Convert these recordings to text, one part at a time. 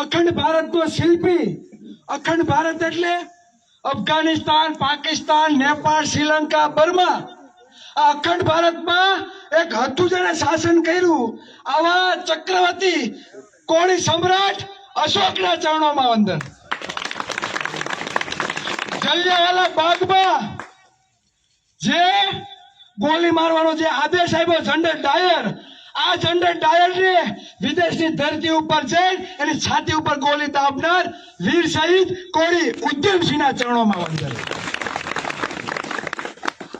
અખંડ ભારતનો શિલ્પી. અખંડ ભારત એટલે અફઘાનિસ્તાન, પાકિસ્તાન, નેપાળ, શ્રીલંકા, બર્મા. આ અખંડ ભારતમાં એક હતું જેને શાસન કર્યું. આવા ચક્રવર્તી કોળી સમ્રાટ અશોકના ચરણોમાં વંદન. જલિયાવાલા બાગમાં જે ગોળી મારવાનો જે આદેશ આવ્યો જનરલ ડાયર, આ જનરલ ડાયરને વિદેશની ધરતી ઉપર જઈ એની છાતી ઉપર ગોળી દાબનાર વીર શહીદ કોળી ઉધમસિંહના ચરણોમાં વંદન.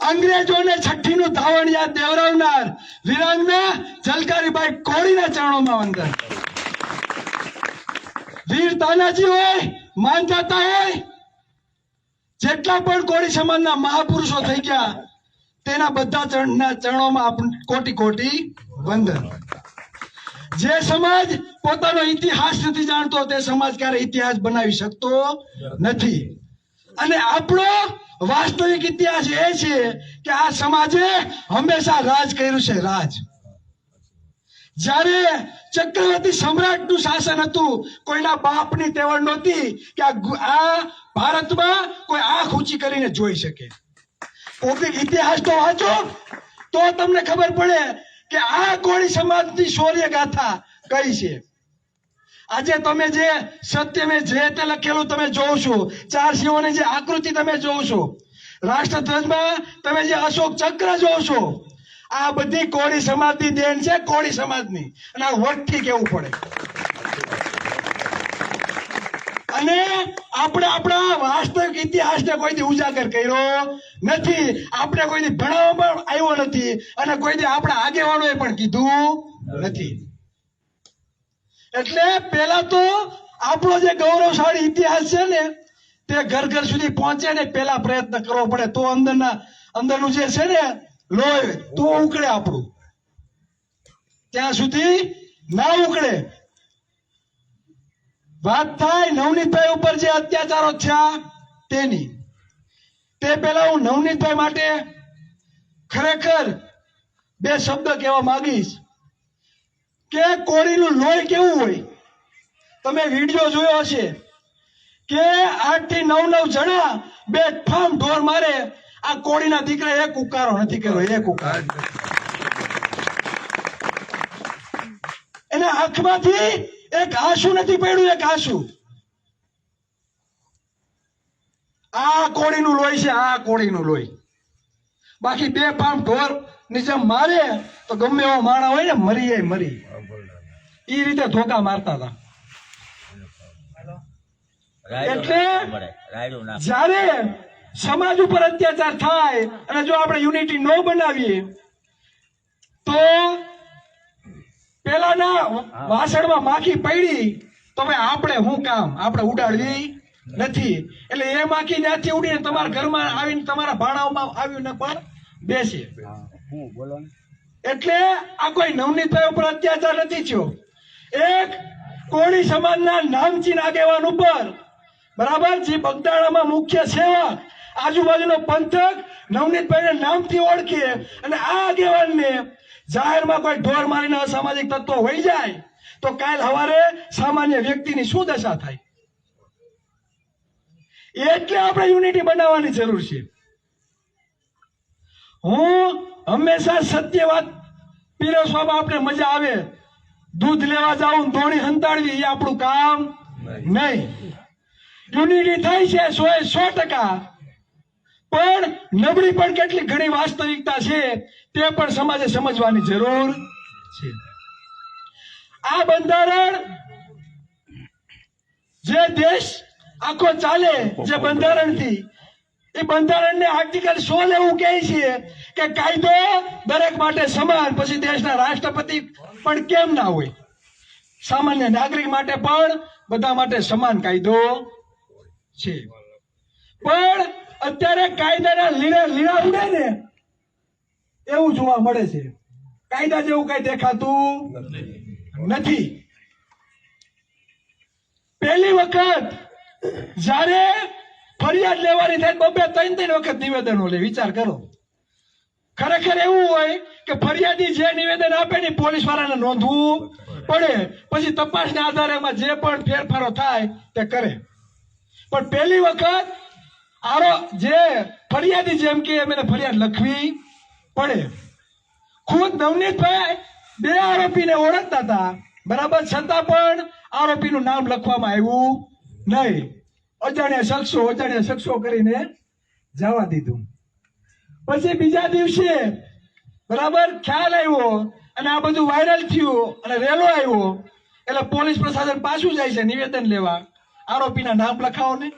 અંગ્રેજોને છઠ્ઠીનું ધાવણ યાદ દેવરાવનાર વીરાંગના ઝલકારીબાઈ કોળીના ચરણોમાં વંદન. વીર તાનાજી હોય, માનધાતા હોય, જેટલા પણ કોળી સમાજના મહાપુરુષો થઈ ગયા તેના બધા ચરણોમાં કોટી કોટી વંદન. જે સમાજ પોતાનો ઇતિહાસ નથી જાણતો તે સમાજ ક્યારે ઇતિહાસ બનાવી શકતો નથી. અને આપણો વાસ્તવિક ઇતિહાસ એ છે કે આ સમાજે હંમેશા રાજ કર્યું છે. રાજ જ્યારે ચક્રવર્તી સમ્રાટનું શાસન હતું, કોઈના બાપની તેવડ નહોતી કે આ ભારતમાં કોઈ આંખ ઊંચી કરીને જોઈ શકે. કોઈક ઇતિહાસ તો વાંચો તો તમને ખબર પડે કે આ કોળી સમાજની શૌર્ય ગાથા કઈ છે. આજે તમે જે સત્ય મેં જે તે લખેલું તમે જોવ છો, ચાર સિંહોની જે આકૃતિ તમે જોવ છો, રાષ્ટ્રધ્વજમાં તમે જે અશોક ચક્ર જોવ છો, આ બધી કોળી સમાજની દેન છે. કોળી સમાજની. અને આ વટથી કેવું પડે. અને આપણે આપણા વાસ્તવિક ઇતિહાસને કોઈથી ઉજાગર કર્યો નથી. આપણે કોઈથી ભણાવવામાં આવ્યો નથી અને કોઈથી આપણા આગેવાનોએ પણ કીધું નથી. એટલે પેલા તો આપણો જે ગૌરવશાળી ઇતિહાસ છે ને તે ઘર ઘર સુધી પહોંચે ને પેલા પ્રયત્ન કરવો પડે તો અંદરનું જે છે ને લોહી તો ઉકળે. આપણું ત્યાં સુધી ના ઉકળે. વાત થાય નવનીતભાઈ ઉપર જે અત્યાચારો થયા તેની, તે પહેલા હું નવનીતભાઈ માટે ખરેખર બે શબ્દ કહેવા માંગીશ કે કોળીનું લોહી કેવું હોય. તમે વિડીયો જોયો હશે કે 8 થી 9 જણા બે ઠામ ઢોર મારે. આ કોળીના દીકરા એક ઉકારો નથી કર્યો. એક ઉકારો એના આંખમાંથી એક આંસુ નથી પડ્યું. એક આંસુ. આ કોળીનું લોહી છે. આ કોળીનું લોહી. બાકી બે પામ ઢોર નીચે મારે તો ગમે એવો માણા હોય ને મરી એ રીતે ધોકા મારતા હતા. એટલે જ્યારે સમાજ ઉપર અત્યાચાર થાય અને જો આપણે યુનિટી ન બનાવીએ તો પેલાના વાસણમાં માખી પડી તો ભાઈ આપણે શું કામ, આપણે ઉડાડવી નથી. એટલે એ માખી ત્યાંથી ઉડીને તમારા ઘરમાં આવીને તમારા ભાણાઓમાં આવીને પણ બેસે. એટલે આ કોઈ નવનીતભાઈ ઉપર અત્યાચાર નથી થયો. એક કોળી સમાજના નામચીન આગેવાન ઉપર, બરાબર, જે બગદાણામાં મુખ્ય સેવક, આજુબાજુનો પંથક નવનીતભાઈને નામથી ઓળખે અને આ આગેવાનને જાહેરમાં કોઈ ઢોર મારીને અસામાજિક તત્વો હોઈ જાય તો કાલ સવારે સામાન્ય વ્યક્તિની શું દશા થાય. એટલે આપણે યુનિટી બનાવવાની જરૂર છે. હું હંમેશા સત્ય વાત પીરસવામાં આપણે મજા આવે. દૂધ લેવા જાઉં ધોણી હંતાડવી એ આપણું કામ નહીં. યુનિટી થાય છે 100%. પણ નબળી પણ કેટલી ઘણી વાસ્તવિકતા છે તે પણ સમાજે સમજવાની જરૂર છે. આ બંધારણ જે દેશ આખો ચાલે જે બંધારણથી, એ બંધારણને આર્ટિકલ 16 એવું કહે છે કે કાયદો દરેક માટે સમાન. પછી દેશના રાષ્ટ્રપતિ પણ કેમ ના હોય, સામાન્ય નાગરિક માટે પણ બધા માટે સમાન કાયદો છે. પણ અત્યારે કાયદાના લીણા ઉડે ને એવું જોવા મળે છે. કાયદા જેવું કઈ દેખાતું નથી. પહેલી વખત જ્યારે ફરિયાદ લેવાની થાય 2-3 વખત નિવેદનો લે. વિચાર કરો. ખરેખર એવું હોય કે ફરિયાદી જે નિવેદન આપે ને પોલીસ વાળાને નોંધવું પડે પછી તપાસના આધારે એમાં જે પણ ફેરફારો થાય તે કરે. પણ પહેલી વખત જે ફરિયાદી જેમ કે એમને ફરિયાદ લખવી પડે. ખુદ નવનીતભાઈ 2 આરોપીને ઓળખતા હતા, બરાબર, છતાં પણ આરોપીનું નામ લખવામાં આવ્યું નહીં. અજાણ્યા શખ્સો કરીને જવા દીધું. પછી બીજા દિવસે બરાબર ખ્યાલ આવ્યો અને આ બધું વાયરલ થયું અને રેલો આવ્યો એટલે પોલીસ પ્રશાસન પાછું જાય છે નિવેદન લેવા, આરોપીના નામ લખાવો ને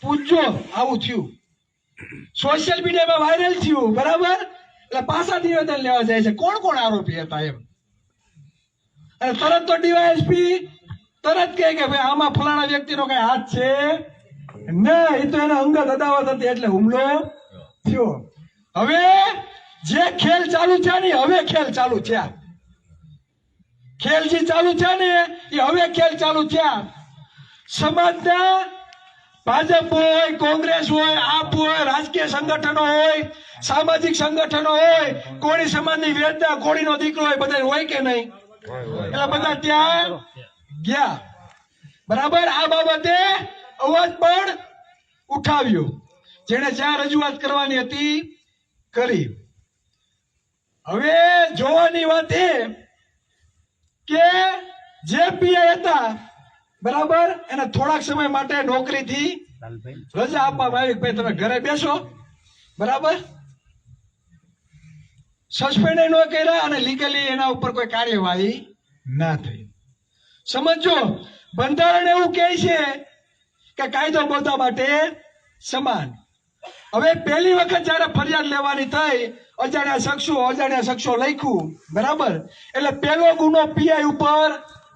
પૂછજો. આવું થયું, સોશિયલ મીડિયામાં વાયરલ થયું, બરાબર, એટલે પાછા નિવેદન લેવા જાય છે કોણ કોણ આરોપી હતા એમ. અને તરત તો ડીવાયએસપી તરત કહે કે ભાઈ આમાં ફલાણા વ્યક્તિનો કઈ હાથ છે નહીં, એ તો એના અંગત અદાવત હતી એટલે હુમલો થયો. હવે જે ખેલ ચાલુ છે ને હવે ખેલ ચાલુ થયા, ખેલ જે ચાલુ છે ને એ હવે ખેલ ચાલુ થયા. સમાજના ભાજપ હોય, કોંગ્રેસ હોય, આપ હોય, રાજકીય સંગઠનો હોય, સામાજિક સંગઠનો હોય, કોળી સમાજની વેદના, કોળીનો દીકરો હોય, બધા હોય કે નહીં, એટલે બધા ત્યાં ગયા, બરાબર. આ બાબતે અવાજ પણ ઉઠાવ્યો, જેને જ્યાં રજૂઆત કરવાની હતી કરી. હવે જોવાની વાત એ કે જે પીઆઈ હતા, બરાબર, એને થોડાક સમય માટે નોકરીથી રજા આપવામાં આવી. ભાઈ તમે ઘરે બેસો, બરાબર, સસ્પેન્ડ ન કર્યા અને લીગલી એના ઉપર કોઈ કાર્યવાહી ના થઈ. સમજો, બંધારણ એવું કહે છે કે કાયદો બધા માટે સમાન. હવે પહેલી વખત જયારે ફરિયાદ લેવાની થઈ, અજાણ્યા શખ્સો લખ્યું, બરાબર, એટલે પહેલો ગુનો પીઆઈ ઉપર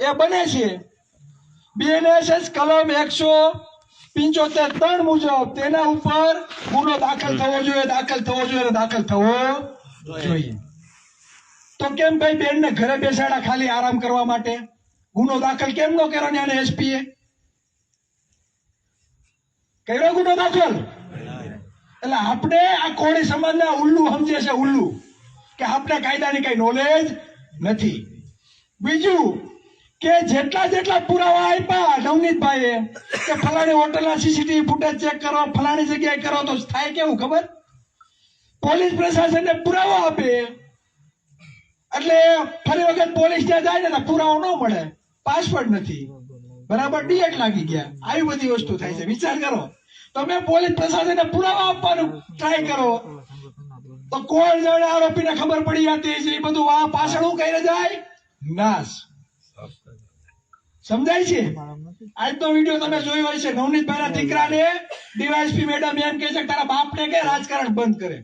એ બને છે. બીએનએસએસ કલમ 175(3) મુજબ તેના ઉપર ગુનો દાખલ થવો જોઈએ. તો કેમ ભાઈ બેન ને ઘરે બેસાડા ખાલી આરામ કરવા માટે? ગુનો દાખલ કેમ ન કર્યો ને એને એસપીએ? કર્યો ગુનો દાખલ? એટલે આપણે આ કોળી સમાજના ઉલ્લુ સમજે છે, ઉલ્લુ, કે આપણે કાયદાની કઈ નોલેજ નથી. બીજું કે જેટલા પુરાવા આપ્યા નવનીતભાઈએ કે ફલાણી હોટલના સીસીટીવી ફૂટેજ ચેક કરો, ફલાણી જગ્યાએ કરો, તો થાય કેવું ખબર? પોલીસ પ્રશાસનને પુરાવા આપે એટલે ફરી વખત પોલીસ ત્યાં જાય ને પુરાવો ન મળે, પાસપોર્ટ નથી, બરાબર, ડીએટ લાગી ગયા, આવી બધી વસ્તુ થાય છે. વિચાર કરો, તમે પોલીસ પ્રશાસનને પુરાવા આપવાનું ટ્રાય કરો તો કોણ જાણે આરોપીને ખબર પડી જતી છે, એ બધું આ પાછળ હું કહીને જાય નાશ. સમજાય છે? આજનો વિડીયો તમે જોયો હોય છે, નવનીતભાઈના દીકરાને ડીવાયએસપી મેડમ એમ કહે છે કે તારા બાપને કે રાજકારણ બંધ કરે.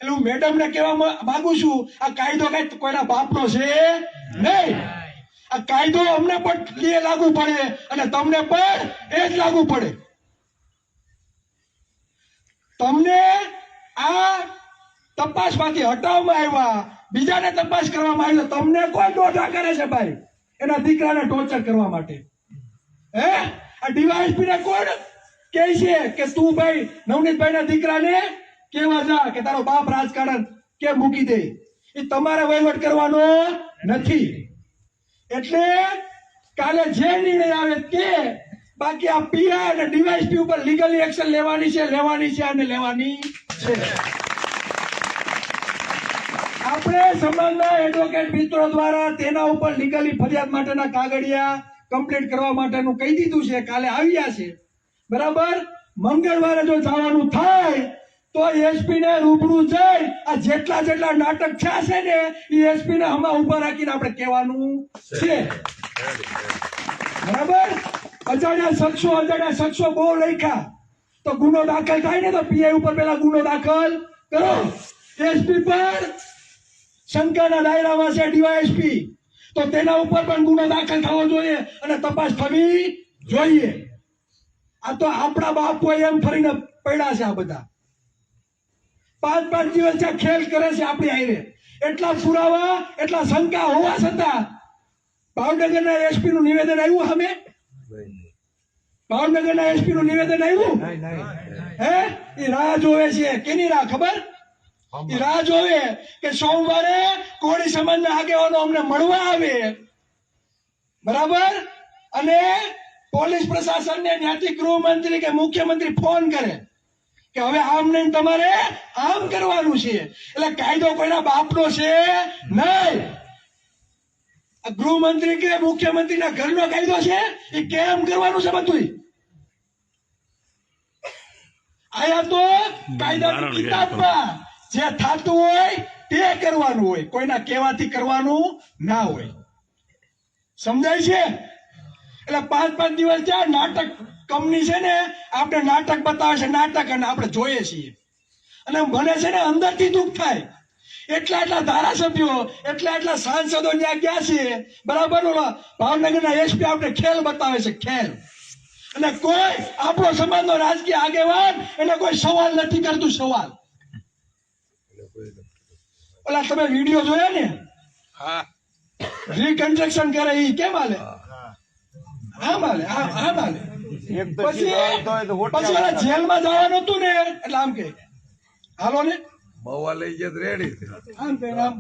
એટલે હું મેડમ ને કહેવા માંગુ છું, આ કાયદો કઈ કોઈના બાપનો છે નહીં. આ કાયદો અમને પણ લાગુ પડે અને તમને પણ એ જ લાગુ પડે. તમને આ તપાસમાંથી હટાવવામાં આવ્યા, બીજાને તપાસ કરવામાં આવી, તમને કોઈ ટોચર કરે છે ભાઈ? એના દીકરાને ટોર્ચર કરવા માટે. હે, આ ડીવાયએસપી ને કોણ કહે છે કે તું ભાઈ નવનીતભાઈના દીકરાને કેવા જા કે તારો બાપ રાજકારણ કેમ મૂકી દે? એ તમારે વહીવટ કરવાનો નથી. એટલે કાલે જે નિર્ણય આવે તે, બાકી આ પીઆઈ અને ડીવાયએસપી ઉપર લીગલી એક્શન લેવાની છે અને લેવાની છે. આપણે સમાજના એડવોકેટ મિત્રો દ્વારા તેના ઉપર લીગલી ફરિયાદ માટેના કાગળિયા કમ્પ્લીટ કરવા માટેનું કહી દીધું છે. કાલે આવ્યા છે, બરાબર. મંગળવારે જો જવાનું થાય તો એસપી ને રૂબરૂ જઈ આ જેટલા નાટક થયા છે ને એ એસપી ને હમણાં ઉભા રાખીને આપણે કહેવાનું છે, બરાબર. અજાણ્યા શખ્સો બહુ લખ્યા, તો ગુનો દાખલ થાય ને તો પીઆઈ ઉપર પેલા ગુનો દાખલ કરો. એસપી પર શંકાના દાયરામાં છે ડીવાયએસપી, તો તેના ઉપર પણ ગુનો દાખલ થવો જોઈએ અને તપાસ થવી જોઈએ. આ તો આપણા બાપુ એમ ફરીને પડ્યા છે. આ બધા 5 દિવસ ત્યાં ખેલ કરે છે આપણી હારે. એટલા પુરાવા, એટલા શંકા હોવા છતાં ભાવનગરના એસપી નું નિવેદન આવ્યું સામે? ભાવનગરના એસપી નું નિવેદન આવ્યું? હે, એ રાહ જોવે છે. કેની રાહ ખબર? એ રાહ જોવે કે સોમવારે કોળી સમાજના આગેવાનો અમને મળવા આવે, બરાબર, અને પોલીસ પ્રશાસનને ત્યાંથી ગૃહમંત્રી કે મુખ્યમંત્રી ફોન કરે કે હવે આમ નહીં તમારે આમ કરવાનું છે. એટલે કાયદો કોઈના બાપનો છે નહીં. ગૃહમંત્રી કે મુખ્યમંત્રીના ઘરનો કાયદો છે. એ કેમ કરવાનું છે બધું. આયા તો કાયદાની કિતાબમાં જે થતું હોય તે કરવાનું હોય, કોઈના કહેવાથી કરવાનું ના હોય. સમજાય છે? એટલે 5-5 દિવસ ત્યાં નાટક કંપની છે ને આપણે નાટક બતાવે છે, નાટક, અને આપણે જોઈએ છીએ. અને મને છે ને અંદરથી દુઃખ થાય. એટલા ધારાસભ્યો, એટલા સાંસદો ત્યાં ગયા છે, બરાબર, ભાવનગરના એસપી આપણે ખેલ બતાવે છે, ખેલ. અને કોઈ આપણો સમાજનો રાજકીય આગેવાન એને કોઈ સવાલ નથી કરતું. સવાલ ઓલા તમે વિડીયો જોયા ને, રીકન્સ્ટ્રક્શન કરે એ કેમ હાલે? આમ હાલે, આમ હાલે. પછી ઓલા જેલમાં જવાનું હતું ને એટલે આમ કે હાલો ને બવા લઈ જાય રેડી. આમ કે આમ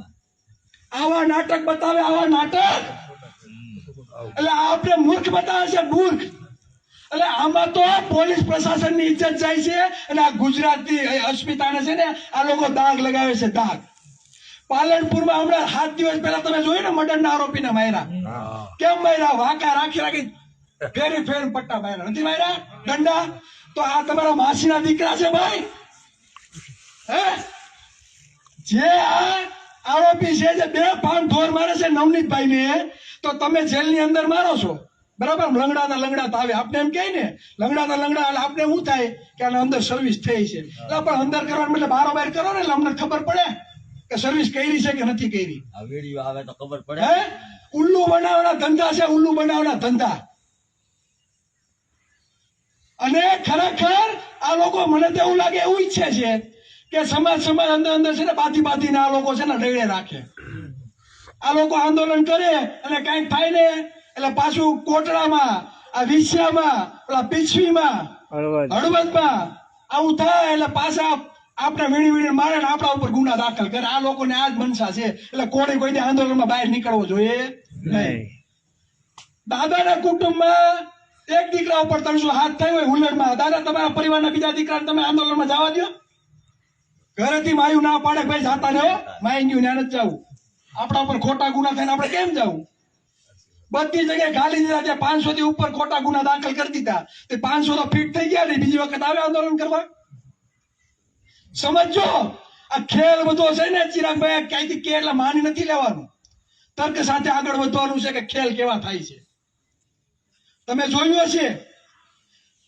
આવા નાટક બતાવે, આવા નાટક. એટલે આપણે મૂર્ખ બતાવે છે, મૂર્ખ. એટલે આમાં તો પોલીસ પ્રશાસનની ઇજ્જત જાય છે. અને આ ગુજરાતની અસ્મિતાને છે ને આ લોકો દાગ લગાવે છે, દાગ. પાલનપુરમાં હમણાં 7 દિવસ પહેલા તમે જોયું ને મર્ડરના આરોપીને માર્યા. કેમ માર્યા? વાંકા રાખી ફેરી પટ્ટા માર્યા. નથી માર્યા દંડા? તો આ તમારા માસીના દીકરા છે ભાઈ. હે, જે આ આરોપી છે, જે 2 પાન ઢોર મારે છે નવનીતભાઈ ને, તો તમે જેલની અંદર મારો છો, બરાબર. લંગડાતા આવે, આપણે એમ કહે ને લંગડાતા એટલે આપણે શું થાય કે આને અંદર સર્વિસ થઈ છે. એટલે પણ અંદર કરવા એટલે બારોબાર કરો ને, એટલે અમને ખબર પડે કે સર્વિસ કરી છે કે નથી કરી. આ વિડીયો આવે તો ખબર પડે. હે, ઉલ્લુ બનાવવાના ધંધા છે, ઉલ્લુ બનાવવાના ધંધા. અને ખરેખર આ લોકો, મને તો એવું લાગે, એવું ઈચ્છે છે કે સમાજ અંદર છે ને બાંધીને આ લોકો છે ને રેડે રાખે. આ લોકો આંદોલન કરે અને કઈક થાય ને એટલે પાછું કોટડામાં, આ વિછિયામાં, પેલા પીછવીમાં, હળવદમાં આવું થાય એટલે પાછા આપણે વીણી મારે ને આપણા ઉપર ગુના દાખલ કરે. આ લોકોને આ જ મનસા છે. એટલે કોઈ આંદોલનમાં બહાર નીકળવો જોઈએ નહીં. દાદાના કુટુંબમાં એક દીકરા ઉપર 300 હાથ થયો હોય હુલ્લડમાં, દાદા તમારા પરિવારના બીજા દીકરાને તમે આંદોલનમાં જવા દો? ઘરેથી માયું ના પાડે, ભાઈ જાતા ને માઈ ગયું ત્યાં નથી જવું. આપણા ઉપર ખોટા ગુના થઈને આપણે કેમ જવું? બધી જગ્યાએ ગાલી દીધા. ત્યાં 500 થી ઉપર ખોટા ગુના દાખલ કરી દીધા. તે 500 તો ફીટ થઈ ગયા ને, બીજી વખત આવે આંદોલન કરવા? સમજો, આ ખેલ બધો છે ને ચિરાગભાઈ, ક્યાંથી કે એટલે માની નથી લેવાનું. તર્ક સાથે આગળ વધવાનું છે કે ખેલ કેવા થાય છે. તમે જોયું હશે,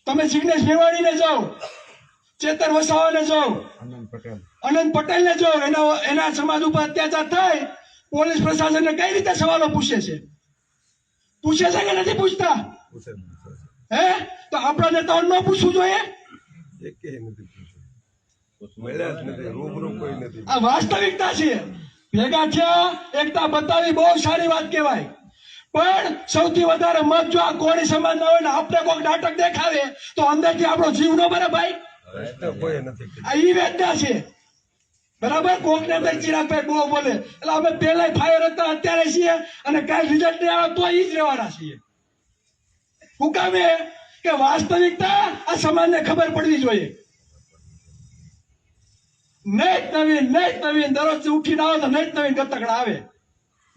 તમે જિગ્નેશ મેવાણીને જાઓ, ચેતર વસાવાને જાઓ, અનંત પટેલને જાઓ, એના સમાજ ઉપર અત્યાચાર થાય, પોલીસ પ્રશાસનને કઈ રીતે સવાલો પૂછે છે? પૂછે છે કે નથી પૂછતા? હે, તો આપણા નેતાઓ ન પૂછવું જોઈએ? આ વાસ્તવિકતા છે. ભેગા થયા, એકતા બતાવી, બહુ સારી વાત કહેવાય. પણ સૌથી વધારે મત જો આ કોળી સમાજ ના હોય ને આપણે કોઈક નાટક દેખાવે તો અંદરથી આપણો જીવ ન ભરે ભાઈ. આ ઈ વેદના છે, બરાબર. કોક ને ચિરાગભાઈ બહુ બોલે એટલે અમે પેલા ફાયર હતા, અત્યારે છીએ, અને કઈ રિઝલ્ટ નહીં આવે તો ઈ જ રહેવાના છીએ. હું કામે કે વાસ્તવિકતા આ સમાજને ખબર પડવી જોઈએ. નવીન દરરોજ ઉઠીને આવે તો નવીન ગતકડા આવે,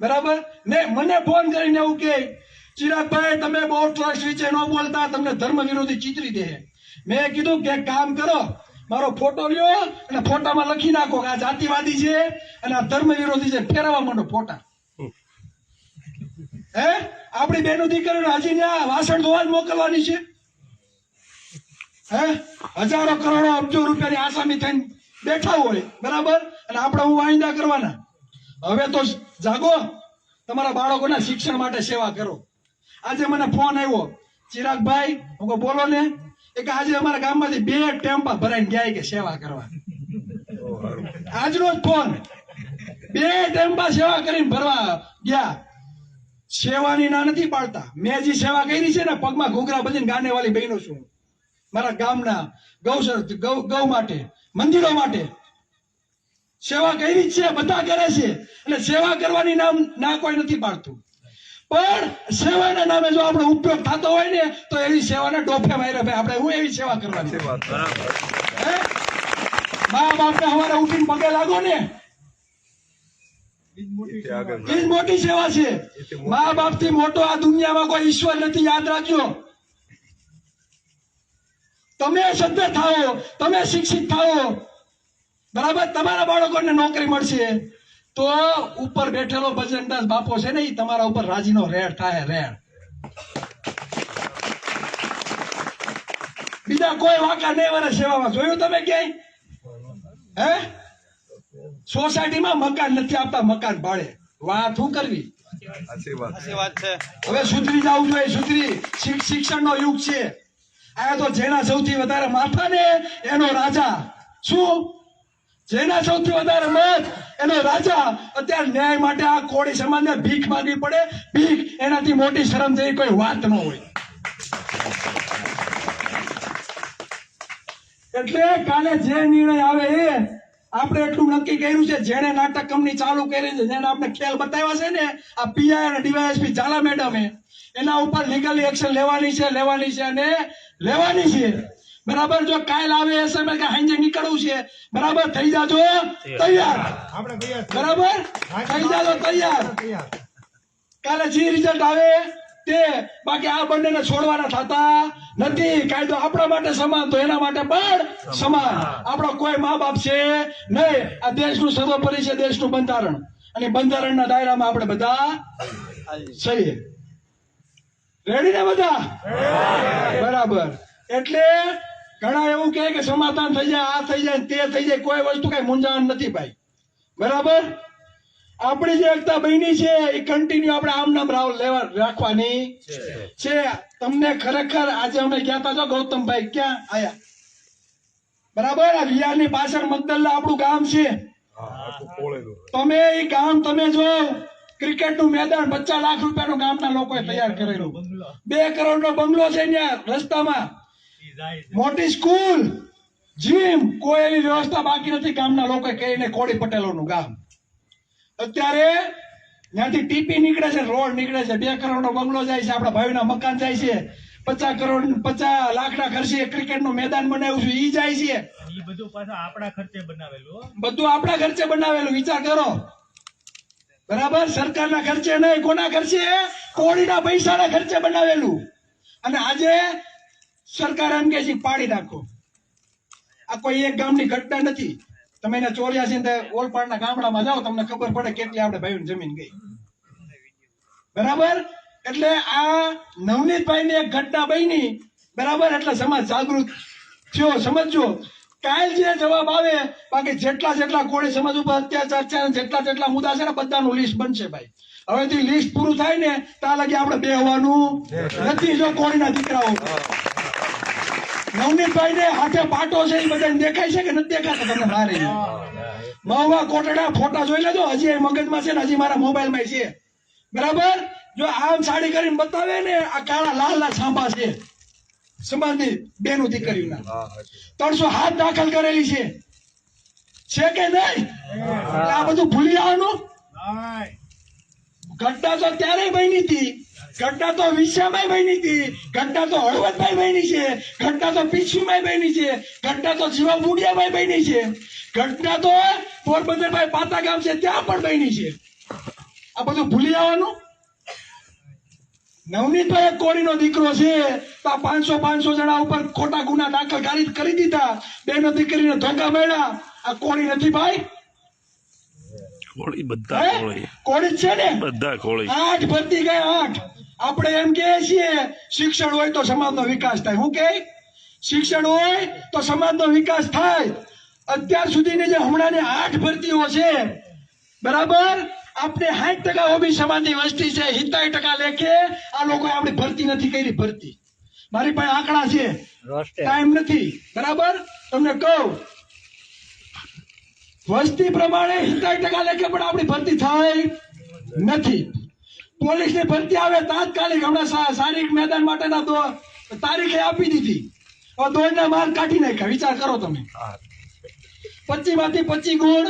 બરાબર ને. મને ફોન કરીને એવું કે ચિરાગભાઈ તમે બહુ ટ્રસ્ટ વિશે ન બોલતા, તમને ધર્મ વિરોધી ચિતરી દે. મેં કીધું કે કામ કરો, મારો ફોટો લ્યો અને ફોટામાં લખી નાખો કે આ જાતિવાદી છે અને આ ધર્મ વિરોધી છે, ફેરવવા માંડો ફોટા. હે, આપણી બેનો દીકરીઓને હજી ત્યાં વાસણ ધોવા જ મોકલવાની છે. હે, હજારો કરોડો અબજો રૂપિયાની આસામી થઈને બેઠા હોય, બરાબર, અને આપણે હું વાંદા કરવાના. હવે તો જાગો, તમારા બાળકોના શિક્ષણ માટે સેવા કરો. આજે મને ફોન આવ્યો, ચિરાગભાઈ, હું બોલો ને, એક આજે અમારા ગામમાંથી 2 ટેમ્પા ભરાઈને ગયા કે સેવા કરવા. આજનો જ ફોન, 2 ટેમ્પા સેવા કરીને ભરવા ગયા. સેવાની ના નથી પાડતા. મેં જે સેવા કરી છે ને, પગમાં ઘૂઘરા બધીને ગાને વાળી બહેનો છું, મારા ગામના ગૌ માટે, મંદિરો માટે. સેવા કરી જ છે, બધા કરે છે, એટલે સેવા કરવાની ના કોઈ નથી પાડતું, પણ સેવાના નામે જો આપણો ઉપયોગ થતો હોય ને તો એવી સેવાને ડોફે મારે ભાઈ આપણે હું એવી સેવા કરવાની. હે? મા બાપને સવારે ઉઠીને પગે લાગો ને, એ જ મોટી સેવા છે. મા બાપ થી મોટો આ દુનિયામાં કોઈ ઈશ્વર નથી, યાદ રાખજો. તમે સભ્ય થાઓ, તમે શિક્ષિત થાઓ, બરાબર, તમારા બાળકોને નોકરી મળશે તો ઉપર બેઠેલો ભજનદાસ બાપો છે ને એ તમારા ઉપર રાજીનો રેડ થાય, રેડ. બીજા કોઈ વાંકા નહીં વરે સેવામાં. જોયું તમે ક્યાંય? હે? સોસાયટીમાં મકાન નથી આપતા, મકાન ભાડે. વાત શું કરવી? હવે સુધરી જવું જોઈએ, સુધરી. શિક્ષણનો યુગ છે આ. તો જેના સૌથી વધારે માથા ને એનો રાજા. શું? જેના સૌથી વધારે મત એનો રાજા. અત્યારે ન્યાય માટે આ કોળી સમાજને ભીખ માંગવી પડે, ભીખ. એનાથી મોટી શરમ જેવી કોઈ વાત ન હોય. એટલે કાલે જે નિર્ણય આવે એ આપણે એટલું નક્કી કર્યું છે. જેને નાટક કંપની ચાલુ કરી છે, જેને આપણે ખેલ બતાવ્યા છે ને, આ પીઆઈ અને ડીવાયએસપી ઝાલા મેડમે, એના ઉપર લીગલી એક્શન લેવાની છે અને લેવાની છે. બરાબર. જો કાલ આવે એસએમએલ કે હાંજે નીકળવું છે, બરાબર, થઈ જાજો તૈયાર. બરાબર, થઈ જાજો તૈયાર. કાલે જે રિઝલ્ટ આવે તે. બાકી આ બંનેને છોડવાના થતા નથી. કાયદો આપણા માટે સમાન તો એના માટે પણ સમાન. આપણો કોઈ મા બાપ છે નહીં. આ દેશનું સર્વોપરી છે, દેશનું બંધારણ, અને બંધારણના દાયરામાં આપણે બધા છીએ. રેડી ને બધા? બરાબર. એટલે ઘણા એવું કહે કે સમાધાન થઈ જાય, આ થઈ જાય, તે થઈ જાય. કોઈ વસ્તુ કઈ મૂંઝાણ નથી ભાઈ. બરાબર. આપણી જે એકતા બની છે એ કન્ટિન્યુ આપણે આમ નામ રાખવાની છે. તમને ખરેખર આજે અમે ગયા હતા, જો ગૌતમભાઈ ક્યાં આયા, બરાબર, આ વિહારની પાછળ મગદલ્લા આપણું ગામ છે. તમે એ ગામ તમે જો ક્રિકેટ નું મેદાન 50 લાખ રૂપિયાનું ગામના લોકોએ તૈયાર કરેલું. 2 કરોડ નો બંગલો છે ત્યાં રસ્તામાં, મોટી સ્કૂલ, જીમ, કોઈ એવી વ્યવસ્થા બાકી નથી ગામના લોકોએ કહીને. કોળી પટેલોનું ગામ. અત્યારે ત્યાંથી ટીપી નીકળે છે, રોડ નીકળે છે, 2 કરોડ નો બંગલો જાય છે, આપણા ભાઈના મકાન જાય છે, 50 લાખના ખર્ચે ક્રિકેટ નું મેદાન બનાવ્યું છે, ઈ જાય છે. બધું પાછું આપણા ખર્ચે બનાવેલું, બધું આપણા ખર્ચે બનાવેલું. વિચાર કરો. બરાબર. સરકારના ખર્ચે નહીં. કોના ખર્ચે? કોળીના પૈસાના ખર્ચે બનાવેલું. અને આજે સરકાર એમ કે છે પાડી નાખો. આ કોઈ એક ગામની ઘટના નથી. તમે એને 84 ઓલપાડના ગામડામાં જાઓ, તમને ખબર પડે કેટલી આપણે ભાઈઓની જમીન ગઈ. બરાબર. એટલે આ નવનીતભાઈની એક ઘટના બની, બરાબર, એટલે સમાજ જાગૃત થયો. સમજો. કાલ જે જવાબ આવે, બાકી જેટલા કોળી સમાજ ઉપર અત્યાચાર છે, જેટલા મુદ્દા છે ને, બધાનું લિસ્ટ બનશે ભાઈ. હવેથી લિસ્ટ પૂરું થાય ને ત્યાં લગી આપણે બેહવાનું નથી. જો કોળીના દીકરાઓ નવનીતભાઈ ને હાથે પાટો છે એ બધાને દેખાય છે કે નથી દેખાતા? તમને મારે મહુવા કોટડા ફોટા જોઈ લેજો. હજી મગજમાં છે ને, હજી મારા મોબાઈલમાં છે. બરાબર. જો આમ સાડી કરીને બતાવે ને, આ કાળા લાલ છાંભા છે સમાજની બેનું દીકરીઓના. 307 દાખલ કરેલી છે કે નહીં? આ બધું ભૂલી જવાનું. ઘટના તો ત્યારે બની હતી, ઘટના તો વિશ્વમાં બની હતી, ઘટના તો હળવદભાઈ બની છે, ઘટના તો પીછુમાં બની છે, ઘટના તો જીવા મુડિયામાં બની છે, ઘટના તો પોરબંદરભાઈ પાતા ગામ છે ત્યાં પણ બની છે. આ બધું ભૂલી જવાનું. નવનીતભાઈ એક કોળીનો દીકરો છે તો 500 જણા ઉપર ખોટા ગુના દાખલ કરી દીધા. બેનો દીકરીને ધોકા મળ્યા. આ કોળી નથી ભાઈ? કોળી બધા કોળી કોળી જ છે ને? બધા કોળી. 8 ભરતી ગઈ 8. આપણે એમ કહીએ છીએ શિક્ષણ હોય તો સમાજનો વિકાસ થાય. શું કે? શિક્ષણ હોય તો સમાજનો વિકાસ થાય. અત્યાર સુધીની જે હમણાંની 8 ભરતીઓ છે, બરાબર, આપણે 60% ઓબી સમાજની વસ્તી છે, 70% લેખે આ લોકોએ આપણી ભરતી નથી કરી. ભરતી મારી પાસે આંકડા છે, ટાઈમ નથી. બરાબર. તમને કહું, વસ્તી પ્રમાણે 70% લેખે પણ આપણી ભરતી થાય નથી. પોલીસની ભરતી આવે તાત્કાલિક. હમણાં શારીરિક મેદાન માટેના તારીખે આપી દીધી. હવે દોડના માર્ક કાઢી નાખ્યા. વિચાર કરો તમે. 25 માંથી 25 ગુણ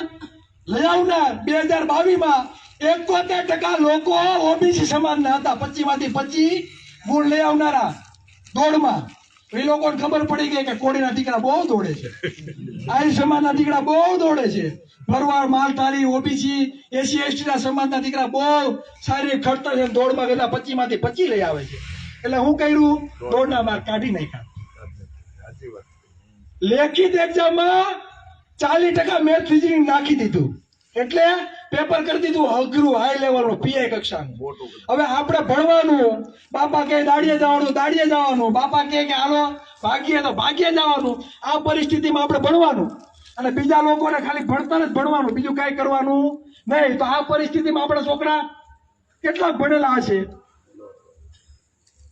લઈ આવનાર 2022 71% લોકો ઓબીસી સમાજના હતા. 25 માંથી 25 ગુણ લઈ આવનારા દોડમાં. એ લોકોને ખબર પડી ગઈ કે કોળીના દીકરા બહુ દોડે છે, આર્ય સમાજના દીકરા બહુ દોડે છે, ભરવાડ માલધારી ઓબીસી એસસી એસટી ના સમાજના દીકરા બહુ સારી ખડતર છે, દોડમાં ગયેલા 25 માંથી 25 લઈ આવે છે. એટલે હું કર્યું, દોડના માર્ક કાઢી નાખ્યા. સાચી વાત. લેખિત એક્ઝામમાં 40% મેથ રિઝનિંગ નાખી દીધું. એટલે પેપર કરી દીધું અઘરું, હાઈ લેવલનું, પીઆઈ કક્ષાનું. મોટું. હવે આપણે ભણવાનું, બાપા કહે દાડીએ જવાનું, બાપા કહે કે હાલો ભાગીએ તો ભાગીએ જવાનું. આ પરિસ્થિતિમાં આપણે ભણવાનું અને બીજા લોકોને ખાલી ભણતર જ ભણવાનું, બીજું કઈ કરવાનું નહીં. તો આ પરિસ્થિતિમાં આપણા છોકરા કેટલા ભણેલા હશે?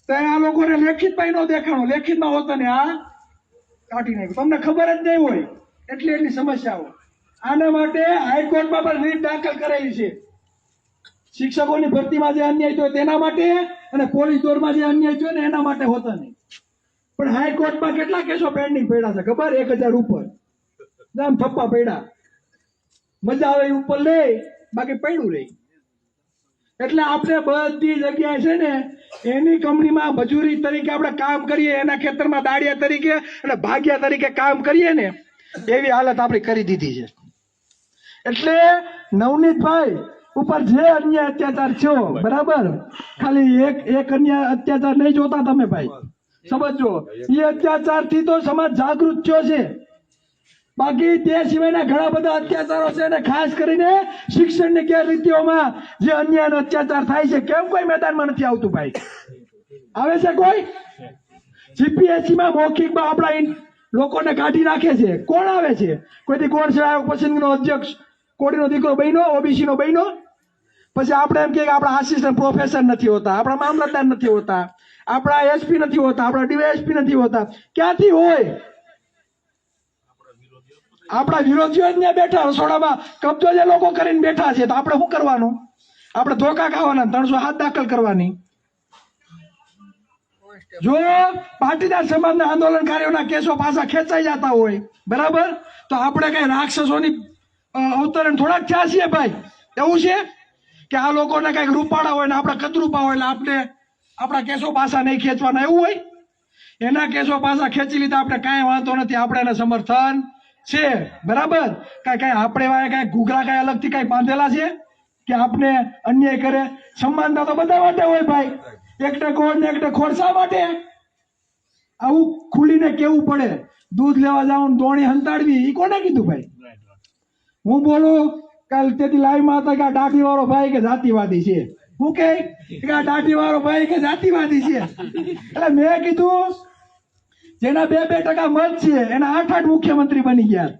તો આ લોકોને લેખિતમાં ન દેખાણું, લેખિતમાં હોતો ને આ કાઢી નાખ્યું. તમને ખબર જ નહીં હોય એટલી સમસ્યાઓ. આના માટે હાઈકોર્ટમાં પણ રીટ દાખલ કરેલી છે. શિક્ષકોની ભરતીમાં જે અન્યાય થયો તેના માટે અને પોલીસ દોરમાં જે અન્યાય થયો ને એના માટે હોતા નહીં. પણ હાઈકોર્ટમાં કેટલા કેસો પેન્ડિંગ પડ્યા છે ખબર? 1000 ઉપર આમ થપ્પા પડ્યા. મજા આવે ઉપર લે, બાકી પડ્યું રહી. એટલે આપણે બધી જગ્યાએ છે ને એની કંપનીમાં મજૂરી તરીકે આપણે કામ કરીએ, એના ખેતરમાં દાડિયા તરીકે અને ભાગ્યા તરીકે કામ કરીએ ને, એવી હાલત આપણી કરી દીધી છે. એટલે નવનીતભાઈ ઉપર જે અન્યાય અત્યાચાર થયો, બરાબર, ખાલી એક અન્યાય અત્યાચાર નહીં જોતા તમે ભાઈ, સમજો. એ અત્યાચાર થી તો સમાજ જાગૃત થયો છે. બાકી તે સિવાયના ઘણા બધા અત્યાચારો છે અને ખાસ કરીને શિક્ષણની ગેરરીતિઓમાં જે અન્યાય અત્યાચાર થાય છે, કેમ કોઈ મેદાનમાં નથી આવતું ભાઈ? આવે છે કોઈ? જીપીએસસીમાં મૌખિકમાં આપણા લોકોને કાઢી નાખે છે. કોણ આવે છે? કોઈથી કોણ છે પસંદગીનો અધ્યક્ષ કોડીનો દીકરો બન્યો, ઓબીસી નો બન્યો? પછી આપણે એમ કે આપણા આસિસ્ટન્ટ પ્રોફેસર નથી હોતા, આપણા મામલતદાર નથી હોતા, આપણા એસપી નથી હોતા, આપણા ડીવાયએસપી નથી હોતા. ક્યાંથી હોય? આપણા વિરોધીઓ જ બેઠા રસોડામાં કબજો જે લોકો કરીને બેઠા છે. તો આપણે શું કરવાનું? આપણે ધોકા ખાવાના, 307 દાખલ કરવાની. જો પાટીદાર સમાજના આંદોલનકારીઓના કેસો પાછા ખેંચાઈ જતા હોય, બરાબર, તો આપણે કઈ રાક્ષસોની અવતરણ થોડાક થયા છીએ ભાઈ? એવું છે કે આ લોકોને કઈક રૂપાળા હોય ને આપણે કદરૂપા હોય એટલે આપણે આપણા કેસો પાછા નહીં ખેંચવાના, એવું હોય? એના કેસો પાછા ખેંચી લીધા, આપણે કાંઈ વાંધો નથી, આપણે એને સમર્થન છે, બરાબર. કઈ આપણે કઈ ઘૂઘરા કઈ અલગથી કઈ બાંધેલા છે કે આપણે અન્યાય કરે? સમાનતા તો બધા માટે હોય ભાઈ. એકને કોણ ને એકને ખોડ શા માટે? આવું ખુલીને કેવું પડે. દૂધ લેવા જાઉં દોણી હંતાડવી, એ કોને કીધું ભાઈ? હું બોલું કાલ તેથી લાઈવ માં હતા કે આ દાઢી વાળો ભાઈ કે જાતિવાદી છે. હું કે આ દાઢી વાળો ભાઈ કે જાતિવાદી છે. એટલે મેં કીધું જેના 2% મત છે એના 8 મુખ્યમંત્રી બની ગયા,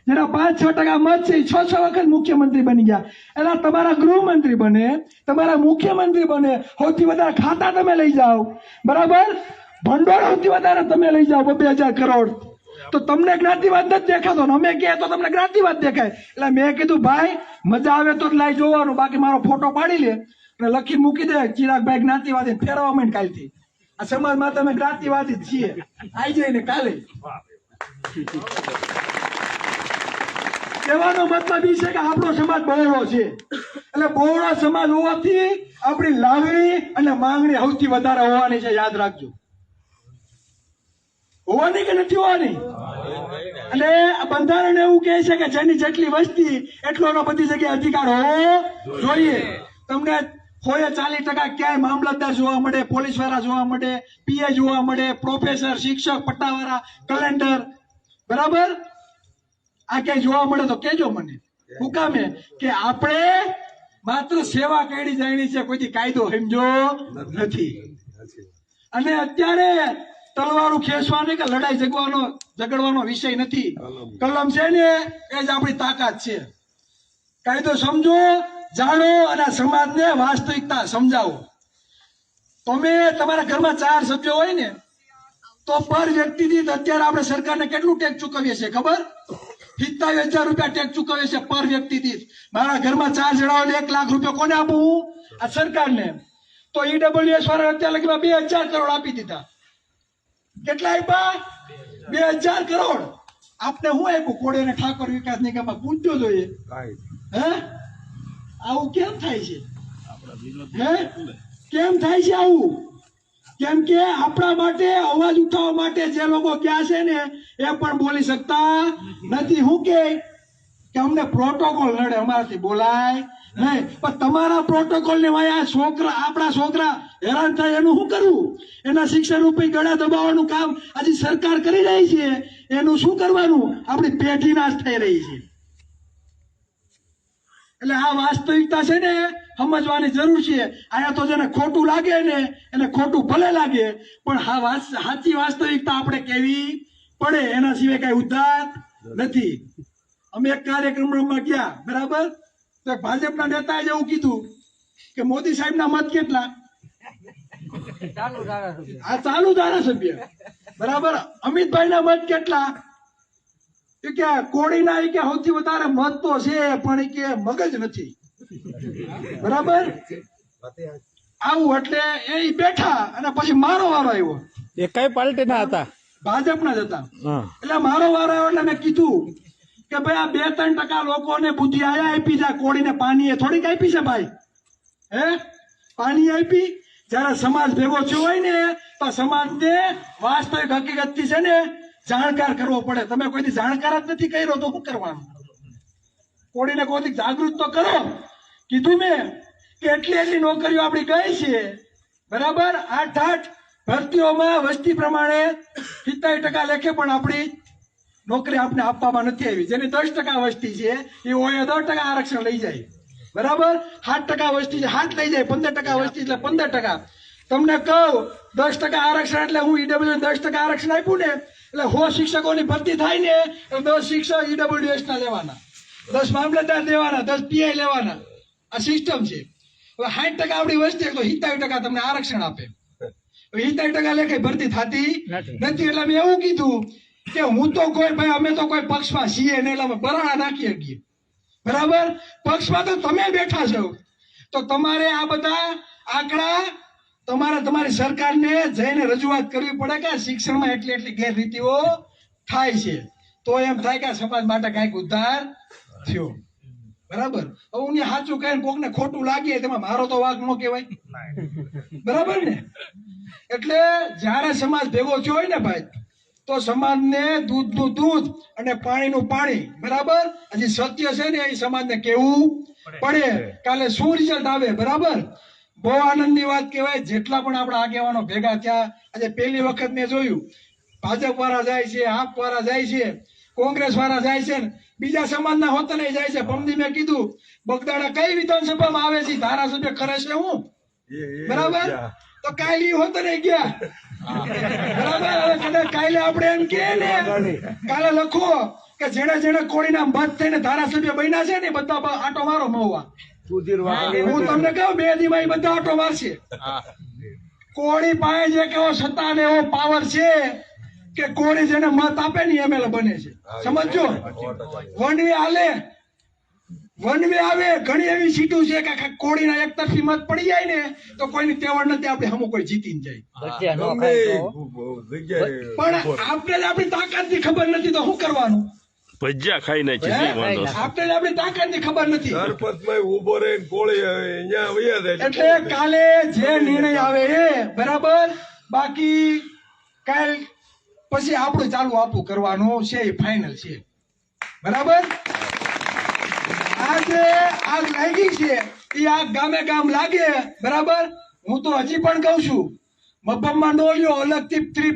જેના 5-6% મત છે 6 વખત મુખ્યમંત્રી બની ગયા. એટલે તમારા ગૃહમંત્રી બને, તમારા મુખ્યમંત્રી બને, સૌથી વધારે ખાતા તમે લઈ જાઓ, બરાબર, ભંડોળ સૌથી વધારે તમે લઈ જાઓ 2000 કરોડ. તો તમને જ્ઞાતિવાદ નથી દેખાતો ને અમે કહે તો તમને જ્ઞાતિવાદ દેખાય. એટલે મેં કીધું ભાઈ મજા આવે તો લાઈ જોવાનું, બાકી મારો ફોટો પાડી લે અને લખી મૂકી દે ચિરાગભાઈ જ્ઞાતિવાદી, ફેરવા માંડ કાલથી. આ સમાજમાં તમે જ્ઞાતિવાદી જ છીએ, આઈ જાય ને કાલે. કહેવાનો મતલબ એ છે કે આપણો સમાજ બહોળો છે. એટલે બહોળો સમાજ હોવાથી આપણી લાગણી અને માંગણી સૌથી વધારે હોવાની છે, યાદ રાખજો. હોવાની કે નથી હોવાની? અને બંધારણ એવું કહે છે કે જેની જેટલી વસ્તી એટલો બધી જગ્યાએ અધિકાર હોવો જોઈએ. તમને 40% ક્યાંય મામલતદાર જોવા મળે, પોલીસ વાળા જોવા મળે, પીએ જોવા મળે, પ્રોફેસર, શિક્ષક, પટ્ટાવાળા, કલેક્ટર, બરાબર, આ ક્યાંય જોવા મળે તો કેજો મને. શું કામે કે આપણે માત્ર સેવા કરી જાણી છે, કોઈ કાયદો સમજો નથી. અને અત્યારે તલવારું ખેંચવાની કે લડાઈ ઝઘડવાનો વિષય નથી. કલમ છે ને એ જ આપણી તાકાત છે. કાયદો સમજો, જાણો અને સમાજને વાસ્તવિકતા સમજાવો. તમે તમારા ઘરમાં 4 સભ્યો હોય ને તો પર વ્યક્તિ દીઠ અત્યારે આપણે સરકારને કેટલું ટેક્સ ચૂકવીએ છીએ ખબર? 47,000 રૂપિયા ટેક્સ ચૂકવીએ છીએ પર વ્યક્તિ દીઠ. મારા ઘરમાં 4 જણા હોય 1 લાખ રૂપિયા કોને આપવું? આ સરકારને. તો ઈડબ્લ્યુએસ વાળા અત્યારે લગભગ 2,000 કરોડ આપી દીધા. કેટલા આપ્યા? 2,000 કરોડ. આપને શું આપ્યું? કોળે ઠાકોર વિકાસ નિગમમાં પૂછજો જોઈએ. હે આવું કેમ થાય છે? આપણા વિરોધ હે કેમ થાય છે આવું? કેમ કે આપણા માટે અવાજ ઉઠાવવા માટે જે લોકો ગયા છે ને એ પણ બોલી શકતા નથી. શું કે અમને પ્રોટોકોલ નડે, અમારાથી બોલાય નહીં. પણ તમારા પ્રોટોકોલ ને વાયા છોકરા, આપણા છોકરા હેરાન થાય એનું શું કરવું? એના શિક્ષણ રૂપી ગળા દબાવવાનું કામ આજે સરકાર કરી રહી છે. એનું શું કરવાનું? આપણી પેઢી નાશ થઈ રહી છે. એટલે આ વાસ્તવિકતા છે ને સમજવાની જરૂર છે. આયા તો જેને ખોટું લાગે ને એને ખોટું ભલે લાગે, પણ સાચી વાસ્તવિકતા આપણે કેવી પડે. એના સિવાય કઈ ઉદ્ધાર નથી. અમે એક કાર્યક્રમમાં ગયા, બરાબર, તો ભાજપના નેતાએ એવું કીધું કે મોદી સાહેબના મત કેટલા? આ ચાલુ ધારાસભ્ય, બરાબર. અમિતભાઈના મત કેટલા? એ કે કોળીના એ કે સૌથી વધારે મત તો છે પણ એ કે મગજ નથી, બરાબર. આવું એટલે એ બેઠા અને પછી મારો વારો આવ્યો. એ કઈ પાર્ટીના હતા? ભાજપના જ હતા. હા. એટલે મારો વારો આવ્યો એટલે મેં કીધું કે ભાઈ આ 2-3% લોકોને બુદ્ધિ આયા આપી છે, કોળીને પાણી થોડીક આપી છે ભાઈ. હે પાણી આપી? જયારે સમાજ ભેગો થયો હોય ને તો સમાજને વાસ્તવિક હકીકતથી છે ને જાણકાર કરવો પડે. તમે કોઈથી જાણકાર જ નથી કર્યો તો શું કરવાનું? કોળીને કોઈથી જાગૃત તો કરો. કીધું મેં કે એટલી નોકરીઓ આપણી ગઈ છે, બરાબર. 8 ભરતીઓમાં વસ્તી પ્રમાણે 70% લેખે પણ આપણી નોકરી આપણે આપવામાં નથી આવી. જેની 10% વસ્તી છે એ ઓય 10% આરક્ષણ લઈ જાય, બરાબર. 7% વસ્તી છે 7 લઈ જાય, 15% વસ્તી એટલે 15%. તમને કહું 10% આરક્ષણ એટલે હું ઈડબ્લ્યુ 10% આરક્ષણ આપ્યું ને એટલે 100 શિક્ષકોની ભરતી થાય ને એટલે 10 શિક્ષક ઈડબ્લ્યુએસ ના લેવાના, 10 મામલતદાર લેવાના, 10 પીઆઈ લેવાના. આ સિસ્ટમ છે. હવે 60% આપણી વસ્તી તો 70% તમને આરક્ષણ આપે. 70% લેખે ભરતી થતી નથી. એટલે મેં એવું કીધું કે હું તો કોઈ ભાઈ અમે તો કોઈ પક્ષમાં છીએ નહીં, એટલે અમે બરાડા નાખી શકીએ, બરાબર. પક્ષમાં તો તમે બેઠા છો, તો તમારે આ બધા આંકડા તમારે તમારી સરકારને જઈને રજૂઆત કરવી પડે કે શિક્ષણમાં એટલી ગેરરીતિઓ થાય છે. તો એમ થાય કે સમાજ માટે કઈક ઉદ્ધાર થયો, બરાબર. હું સાચું કહીને કોકને ખોટું લાગે તેમાં મારો તો વાંક ન કહેવાય, બરાબર ને. એટલે જયારે સમાજ ભેગો થયો હોય ને ભાઈ તો સમાજને દૂધનું દૂધ અને પાણીનું પાણી, બરાબર. હજી સત્ય છે ને એ સમાજને કેવું પડે. કાલે શું રિઝલ્ટ આવે, બરાબર. બહુ આનંદની વાત કહેવાય. જેટલા પણ આપણા આગેવાનો ભેગા થયા, આજે પહેલી વખત મેં જોયું ભાજપ વાળા જાય છે, આપ વાળા જાય છે, કોંગ્રેસ વાળા જાય છે, બીજા સમાજના હોત નહીં જાય છે. પમદી મેં કીધું બગદાણા કઈ વિધાનસભામાં આવે છે, ધારાસભ્ય કરે છે હું, બરાબર. તો કાલે હોત નહીં ગયા, બરાબર. હવે કદાચ કાલે આપણે એમ કે ને કાલે લખો કે જેને જેને કોળીના મત થઈને ધારાસભ્ય બન્યા છે ને બધા આટો મારો મહુવા. હું તમને કહું 2 દીમાં બધા આટો મારશે. કોળી પાસે જે કેવો સત્તા ને એવો પાવર છે કે કોળી જેને મત આપે ને એમએલએ બને છે, સમજો. વનવે હાલે, વનવે આવે, ઘણી એવી સીટો છે કે કોળીના એક તરફી મત પડી જાય ને તો કોઈની તેવડ નથી, આપણે હમું કોઈ જીતીને જાય. પણ આપણે જ આપણી તાકાત ની ખબર નથી તો શું કરવાનું? ભજીયા ખાઈ નાખી છે વાંધો. આપણે જ આપણી તાકાત ની ખબર નથી. ઉભો રહે કોળી અહીંયા વયા જાય. એટલે કાલે જે નિર્ણય આવે એ બરાબર. બાકી કાલ પછી આપણું ચાલુ આપવું કરવાનું છે, એ ફાઇનલ છે, બરાબર. આજે આગ લાગી છે એ આગ ગામે ગામ લાગે, બરાબર. હું તો હજી પણ કઉ છું મફતમાં નો લ્યો, અલગથી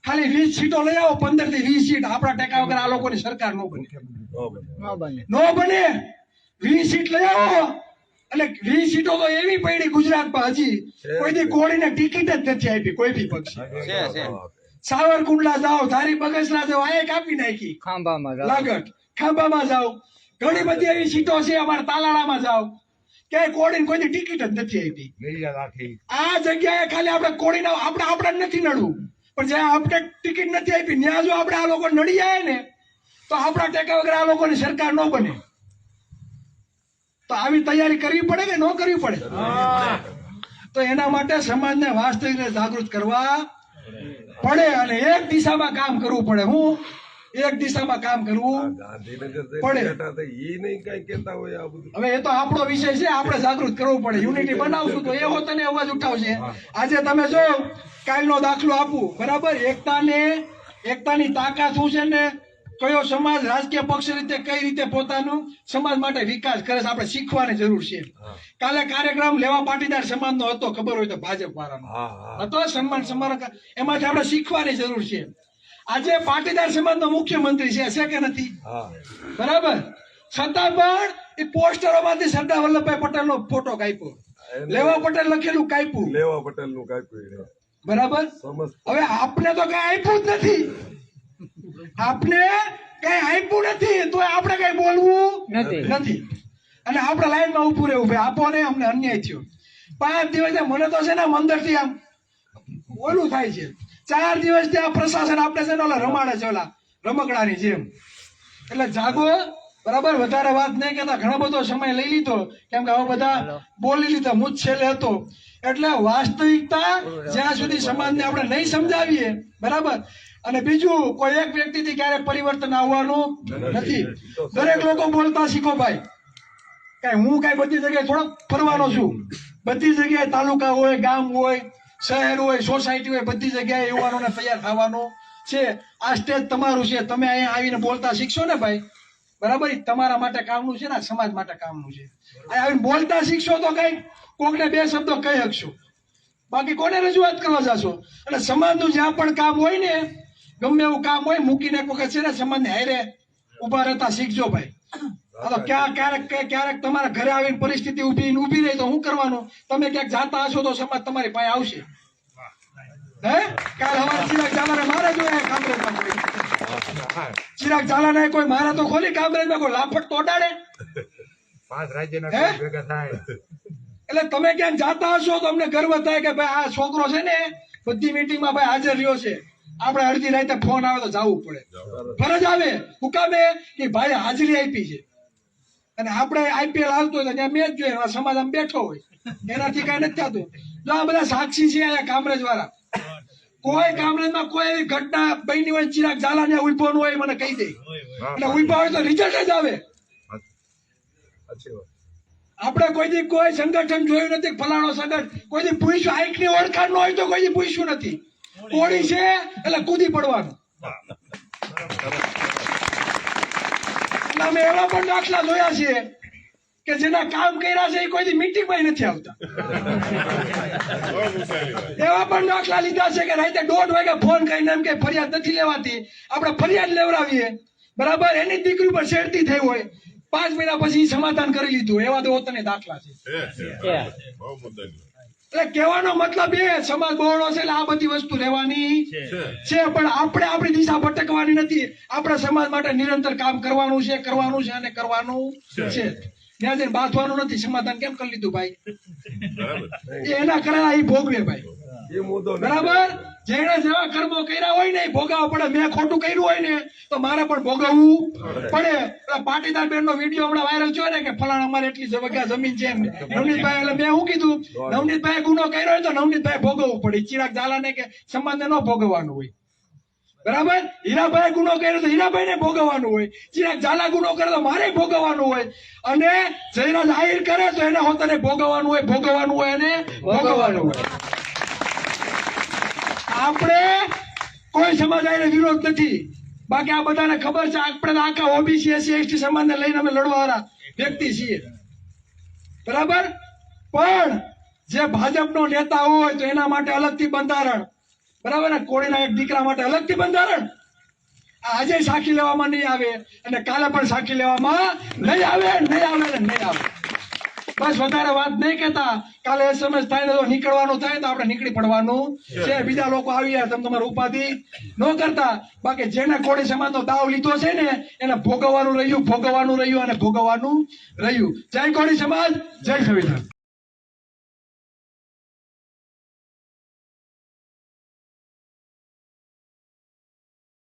ખાલી 20 સીટો લઈ આવો, 15 થી 20 સીટ. આપણા ટેકા વગર આ લોકોની સરકાર નો બને, નો બને. 20 સીટ લઈ આવો એટલે 20 સીટો તો એવી પડી ગુજરાતમાં હજી કોઈ કોળીને ટિકિટ જ નથી આપી કોઈ બી પક્ષ. સાવરકુંડલા જાઓ, ધારી બગસરા જાઓ, આ કાપી નાખી. લાગટ ખાંભામાં જાઓ, ઘણી બધી એવી સીટો છે. અમારા તાલાળામાં જાઓ, ક્યાંય કોળીને કોઈની ટિકિટ જ નથી આપી. આ જગ્યાએ ખાલી આપણે કોળીને આપણે નથી નડવું, પણ જ્યાં આપણે ટિકિટ નથી આપી ત્યાં જો આપણે આ લોકો નડી જાય ને તો આપણા ટેકા વગર આ લોકોની સરકાર ન બને. તો આવી તૈયારી કરવી પડે કે ન કરવી પડે? તો એના માટે સમાજને વાસ્તવિક જાગૃત કરવા પડે અને એક દિશામાં કામ કરવું પડે. હું એક દિશામાં કામ કરવું ગાંધીનગર પડે. બેઠા હતા ઈ નહીં કઈ કેતા હોય આ બધું. હવે એ તો આપણો વિષય છે, આપણે જાગૃત કરવું પડે. યુનિટી બનાવશું તો એવો તને અવાજ ઉઠાવશે. આજે તમે જો કાલનો દાખલો આપું, બરાબર, એકતાની તાકાત શું છે ને, કયો સમાજ રાજકીય પક્ષ રીતે કઈ રીતે પોતાનું સમાજ માટે વિકાસ કરે છે, આપણે શીખવાની જરૂર છે. કાલે કાર્યક્રમ લેવા પાટીદાર સમાજનો હતો, ખબર હોય તો ભાજપ વાળાનો હા હા હતો, સન્માન સમારંભ, એમાંથી આપણે શીખવાની જરૂર છે. આજે પાટીદાર સમાજનો મુખ્યમંત્રી છે કે નથી? હા બરાબર, છતાં પણ એ પોસ્ટરોમાંથી સરદાર વલ્લભભાઈ પટેલનો ફોટો કાપ્યો, લેવા પટેલ લખેલું કાપ્યું, લેવા પટેલ નું કાપ્યું બરાબર. સમજ. હવે આપને તો કઈ આપ્યું જ નથી, આપને કઈ આપ્યું નથી, તો આપણે કઈ બોલવું નથી. અને આપણે લાઈનમાં ઉભું રહેવું, ભાઈ આપો ને, અમને અન્યાય થયો. 5 દિવસે મને તો છે ને અંદરથી આમ ઓલું થાય છે. 4 દિવસથી આ પ્રશાસન આપણે છે ને ઓલા રમાડે છે, ઓલા રમકડાની જેમ. એટલે જાગો, બરાબર, વધારે વાત નહીં કહેતા, ઘણો બધો સમય લઈ લીધો, કેમ કે હવે બધા બોલી લીધા, હું જ છેલ્લે હતો. એટલે વાસ્તવિકતા જ્યાં સુધી સમાજને આપણે નહીં સમજાવીએ, બરાબર. અને બીજું, કોઈ એક વ્યક્તિથી ક્યારેક પરિવર્તન આવવાનું નથી. દરેક લોકો બોલતા શીખો ભાઈ. કઈ હું કઈ બધી જગ્યાએ થોડોક ફરવાનો છું, બધી જગ્યાએ તાલુકા હોય, ગામ હોય, શહેર હોય, સોસાયટી હોય, બધી જગ્યાએ યુવાનોને તૈયાર થવાનું છે. આ સ્ટેજ તમારું છે, તમે અહીંયા આવીને બોલતા શીખશો ને ભાઈ, બરાબર, ઈ તમારા માટે કામનું છે ને, સમાજ માટે કામનું છે. અહીંયા આવીને બોલતા શીખશો તો કઈ કોકને 2 શબ્દો કહી શકશો, બાકી કોને રજૂઆત કરવા જશો? અને સમાજનું જ્યાં પણ કામ હોય ને, ગમે એવું કામ હોય, મૂકીને એક વખત છે ને સમાજને હારે ઉભા રહેતા શીખજો ભાઈ. આ તો ક્યારેક તમારા ઘરે આવીને પરિસ્થિતિ ઊભી રહી તો શું કરવાનું? તમે ક્યાંક જાતા હશો તો સમાજ તમારી પાસે આવશે. હે, કાલ હવારે ચિરાગ ઝાલાને મારે જોઈએ કામરેજમાં, કોઈ ચિરાગ ઝાલાને કોઈ મારે તો ખોલી કામરેજમાં, કોઈ લાફટ તો અડાડે. 5 રાજ્યના હે? ભેગા થાય. એટલે તમે ક્યાંક જાતા હશો તો અમને ગર્વ થાય કે ભાઈ આ છોકરો છે ને બધી મીટિંગમાં ભાઈ હાજર રહ્યો છે. આપણે અડધી રાતે ફોન આવે તો જવું પડે, ફરજ આવે, હુકામે કે ભાઈ હાજરી આપી છે. અને આપણે IPL આવતો હોય તો ત્યાં મેચ જોઈએ, સમાજ આમ બેઠો હોય, એનાથી કઈ નથી થતું. જો આ બધા સાક્ષી છે અહીંયા કામરેજ વાળા, કોઈ કામરેજમાં કોઈ એવી ઘટના બની હોય, ચિરાગ ઝાલા ને ઉભો ન હોય, મને કહી દે. એટલે ઉભા હોય તો રિઝલ્ટ જ આવે. સાચી વાત. આપણે કોઈ દી કોઈ સંગઠન જોયું નથી, ફલાણો સંગઠન કોઈ દી પૂછ્યું, આંખની ઓળખાણ ન હોય તો કોઈ દી પૂછ્યું નથી. કોળી છે એટલે કૂદી પડવાનું. એટલે અમે એવા પણ દાખલા જોયા છે કે જેના કામ કર્યા છે એ કોઈ દી મીટિંગમાં નથી આવતા. એવા પણ દાખલા લીધા છે કે રાતે 1:30 વાગે ફોન કરીને એમ કે ફરિયાદ નથી લેવાતી, આપણે ફરિયાદ લેવડાવીએ, બરાબર, એની દીકરી પર છેડતી થઈ હોય, 5 મહિના પછી સમાધાન કરી લીધું. એવા તો તને દાખલા છે. એટલે કહેવાનો મતલબ એ, સમાજ બહોળો છે એટલે આ બધી વસ્તુ રહેવાની છે, પણ આપણે આપણી દિશા ભટકવાની નથી. આપણે સમાજ માટે નિરંતર કામ કરવાનું છે અને કરવાનું છે. ત્યાં જઈને બાંધવાનું નથી. સમાધાન કેમ કરી લીધું ભાઈ? એ એના કરેલા એ ભોગવે ભાઈ, એ મુદ્દો નથી. બરાબર. જેને જેવા કર્મો કર્યા હોય ને એ ભોગવવા પડે. મેં ખોટું કર્યું હોય ને તો મારે પણ ભોગવવું પડે. પેલા પાટીદાર બેન નો વિડીયો હમણાં વાયરલ થયો ને કે ફલાણા અમારે એટલી જગ્યા જમીન છે એમ. નવનીતભાઈ, એટલે મેં શું કીધું, નવનીતભાઈ ગુનો કર્યો હોય તો નવનીતભાઈ ભોગવવું પડે. ચિરાગ ઝાલાને કે સમાજને ન ભોગવવાનું હોય, બરાબર. હીરાભાઈ ગુનો કર્યો તો હીરાભાઈ ને ભોગવવાનું હોય. ચિરાગ ઝાલા ગુનો કરે તો મારે ભોગવવાનું હોય. અને જયરાજ આહિર કરે તો એને હોતને ભોગવવાનું હોય અને ભોગવવાનું હોય. આપણે કોઈ સમાજ આને વિરોધ નથી, બાકી આ બધાને ખબર છે આપણે આખા ઓબીસી SC ST સમાજને લઈને અમે લડવાવાળા વ્યક્તિ છીએ, બરાબર. પણ જે ભાજપનો નેતા હોય તો એના માટે અલગથી બંધારણ, બરાબર ને, કોળીના એક દીકરા માટે અલગથી બંધારણ. આજે સાખી લેવામાં નહીં આવે અને કાલે પણ સાખી લેવામાં નહીં આવે. બસ વધારે વાત નહીં કહેતા. કાલે SMS થાય ને તો નીકળવાનું થાય તો આપણે નીકળી પડવાનું છે. બીજા લોકો આવી તમે તમારી ઉપાધિ ન કરતા. બાકી જેને કોળી સમાજનો દાવ લીધો છે ને એને ભોગવવાનું રહ્યું. જય કોળી સમાજ, જય સંવિધાન.